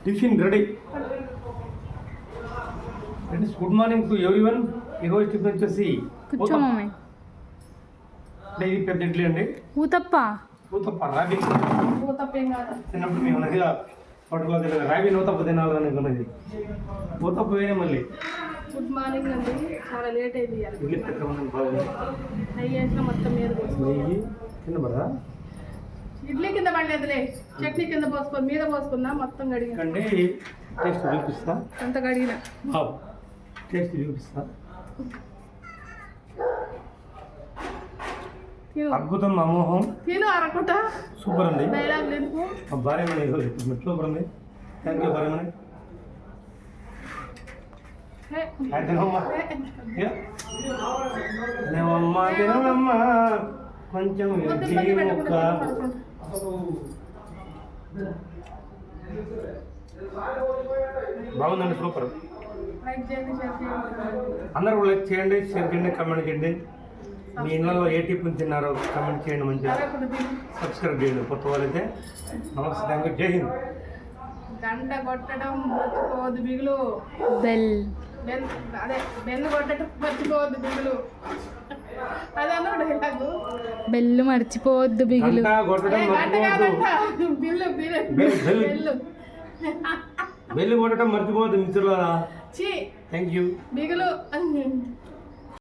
Tiffin ready. Friends good morning to everyone. ఈరోజు tiffin వచ్చేసి ఇది పెద్ద ఇడ్లీ అండి. ఊతప్ప రాగి చిన్నప్పుడు మేము ఉన్నదిగా హోటల్లో తినగా రాగి ఊతప్ప తినాలని ఉన్నది. ఊతప్ప వేరే మళ్ళీ. గుడ్ మార్నింగ్ అండి. చాలా లేట్ అయింది. ఇడ్లీ బాగుంది. మొత్తం మీద కింద పడదా? ఇడ్లీ కింద పడలేదులే, చట్నీ కింద పోసుకొని మీద పోసుకుందా. మొత్తం కడిగి టేస్ట్ చూపిస్తా. అంత కడిగిన టేస్ట్ చూపిస్తా. అద్భుతం, అమోహం. తిను అరకుట. సూపర్ అండి. డైలాగ్ లేదు. భార్యమణి సూపర్ అండి. థ్యాంక్ యూ భార్యమణి. తినమ్మా కొంచెం బాగుందండి, సూపర్. అందరూ లైక్ చేయండి, షేర్ చేయండి, కామెంట్ చేయండి. మీ ఇళ్ళలో ఏ టిఫిన్ తిన్నారో కామెంట్ చేయండి, మంచిగా సబ్స్క్రైబ్ చేయండి కొత్త వాళ్ళైతే. నమస్తే, థ్యాంక్ యూ, జై హింద్. గంట కొట్టడం మర్చిపోవద్దు బిగులు. అదే బెల్లు కొట్టడం మర్చిపోవద్దు బిగులు. అదే అన్నాడు డైలాగు. బెల్లు మర్చిపోవద్దు బిగులు. బెల్లు కొట్టడం మర్చిపోవద్దు మిత్రులారా. Thank you బిగులు.